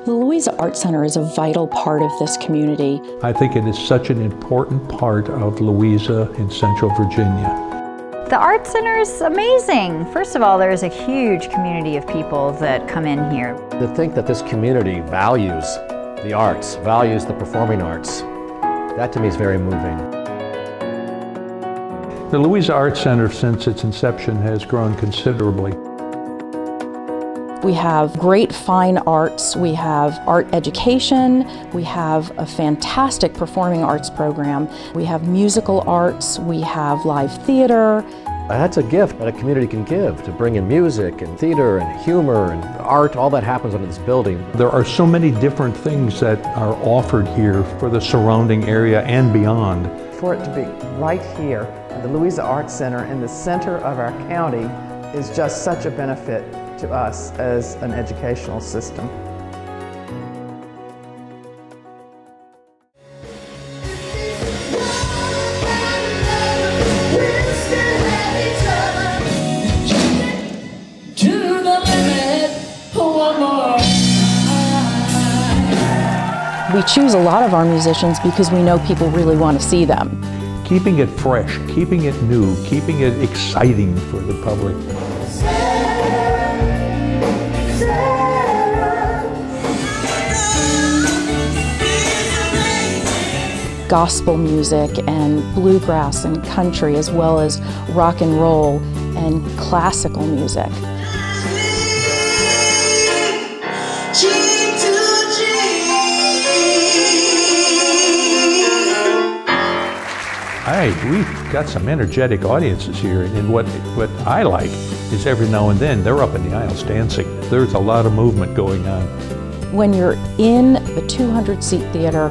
The Louisa Arts Center is a vital part of this community. I think it is such an important part of Louisa in Central Virginia. The Arts Center is amazing. First of all, there's a huge community of people that come in here. To think that this community values the arts, values the performing arts, that to me is very moving. The Louisa Arts Center, since its inception, has grown considerably. We have great fine arts, we have art education, we have a fantastic performing arts program, we have musical arts, we have live theater. That's a gift that a community can give, to bring in music and theater and humor and art. All that happens in this building. There are so many different things that are offered here for the surrounding area and beyond. For it to be right here at the Louisa Arts Center in the center of our county is just such a benefit to us as an educational system. We choose a lot of our musicians because we know people really want to see them. Keeping it fresh, keeping it new, keeping it exciting for the public. Gospel music and bluegrass and country, as well as rock and roll and classical music. We've got some energetic audiences here, and what I like is every now and then they're up in the aisles dancing. There's a lot of movement going on. When you're in a 200-seat theater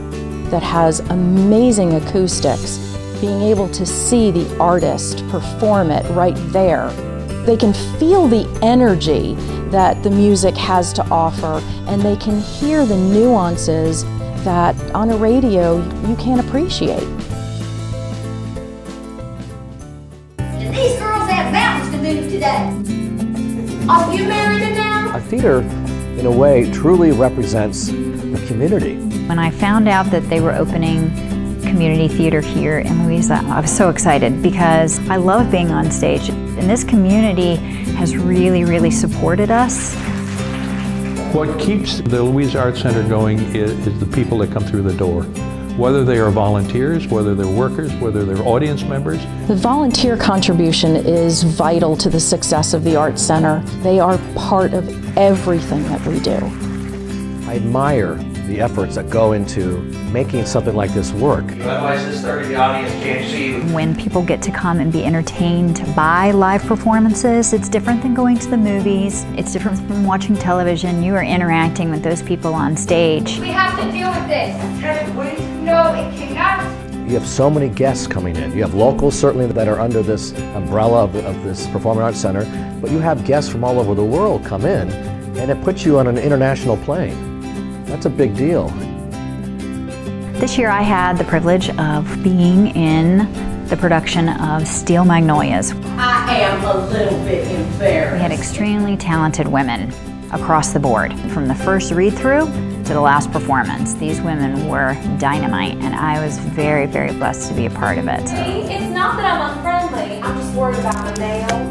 that has amazing acoustics, being able to see the artist perform it right there, they can feel the energy that the music has to offer, and they can hear the nuances that on a radio you can't appreciate. These girls have mountains to move today. Are you married now? A theater, in a way, truly represents the community. When I found out that they were opening community theater here in Louisa, I was so excited because I love being on stage. And this community has really, really supported us. What keeps the Louisa Arts Center going is the people that come through the door. Whether they are volunteers, whether they're workers, whether they're audience members. The volunteer contribution is vital to the success of the Arts Center. They are part of everything that we do. I admire the efforts that go into making something like this work. Otherwise this third of the audience can't see you. When people get to come and be entertained by live performances, it's different than going to the movies. It's different from watching television. You are interacting with those people on stage. We have to deal with this. Can it wait? No, it cannot. You have so many guests coming in. You have locals certainly that are under this umbrella of this Performing Arts Center, but you have guests from all over the world come in, and it puts you on an international plane. That's a big deal. This year I had the privilege of being in the production of Steel Magnolias. I am a little bit embarrassed. We had extremely talented women across the board, from the first read-through to the last performance. These women were dynamite, and I was very, very blessed to be a part of it. It's not that I'm unfriendly, I'm just worried about the nail.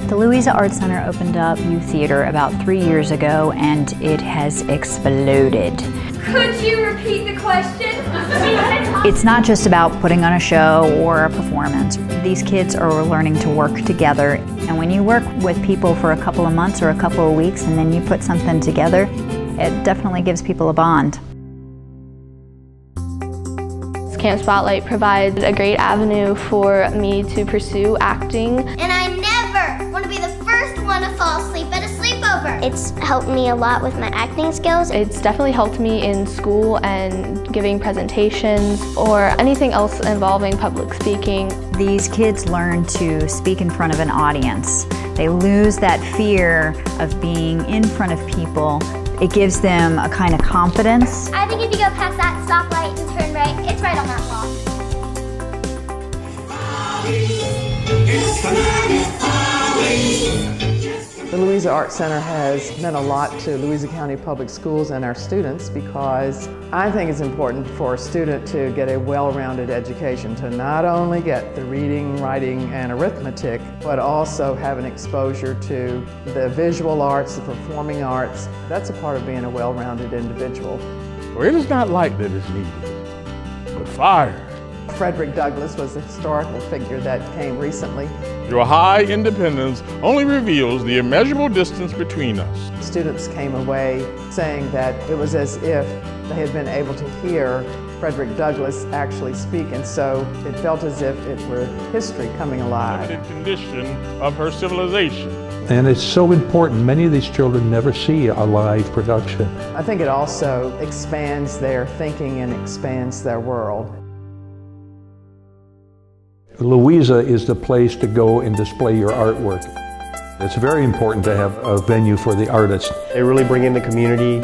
The Louisa Arts Center opened up youth theater about 3 years ago, and it has exploded. Could you repeat the question? It's not just about putting on a show or a performance. These kids are learning to work together, and when you work with people for a couple of months or a couple of weeks and then you put something together, it definitely gives people a bond. Camp Spotlight provides a great avenue for me to pursue acting. And I never want to be the first one to fall asleep at a sleepover. It's helped me a lot with my acting skills. It's definitely helped me in school and giving presentations or anything else involving public speaking. These kids learn to speak in front of an audience. They lose that fear of being in front of people. It gives them a kind of confidence. I think if you go past that stoplight and turn right, it's right on that block. The Louisa Arts Center has meant a lot to Louisa County Public Schools and our students because I think it's important for a student to get a well-rounded education, to not only get the reading, writing, and arithmetic, but also have an exposure to the visual arts, the performing arts. That's a part of being a well-rounded individual. For it is not light that is needed, but fire. Frederick Douglass was a historical figure that came recently. Your high independence only reveals the immeasurable distance between us. Students came away saying that it was as if they had been able to hear Frederick Douglass actually speak, and so it felt as if it were history coming alive. The condition of her civilization. And it's so important. Many of these children never see a live production. I think it also expands their thinking and expands their world. Louisa is the place to go and display your artwork. It's very important to have a venue for the artists. They really bring in the community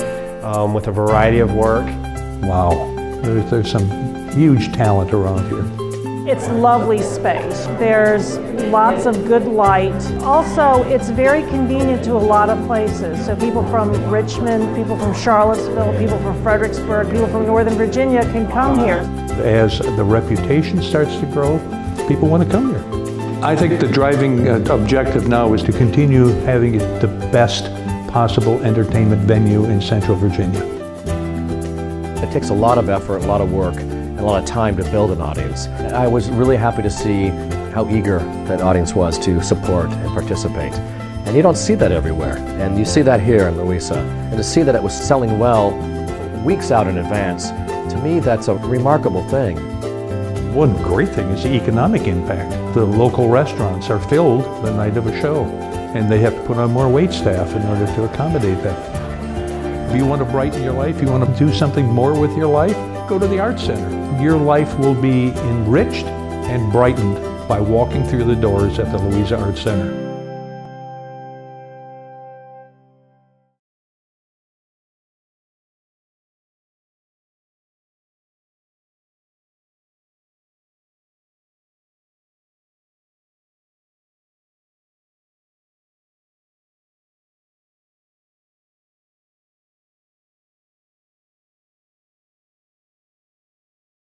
with a variety of work. Wow, there's some huge talent around here. It's lovely space. There's lots of good light. Also, it's very convenient to a lot of places. So people from Richmond, people from Charlottesville, people from Fredericksburg, people from Northern Virginia can come here. As the reputation starts to grow, people want to come here. I think the driving objective now is to continue having it the best possible entertainment venue in Central Virginia. It takes a lot of effort, a lot of work, and a lot of time to build an audience. I was really happy to see how eager that audience was to support and participate. And you don't see that everywhere. And you see that here in Louisa. And to see that it was selling well weeks out in advance, to me that's a remarkable thing. One great thing is the economic impact. The local restaurants are filled the night of a show, and they have to put on more wait staff in order to accommodate that. If you want to brighten your life, you want to do something more with your life, go to the Arts Center. Your life will be enriched and brightened by walking through the doors at the Louisa Arts Center.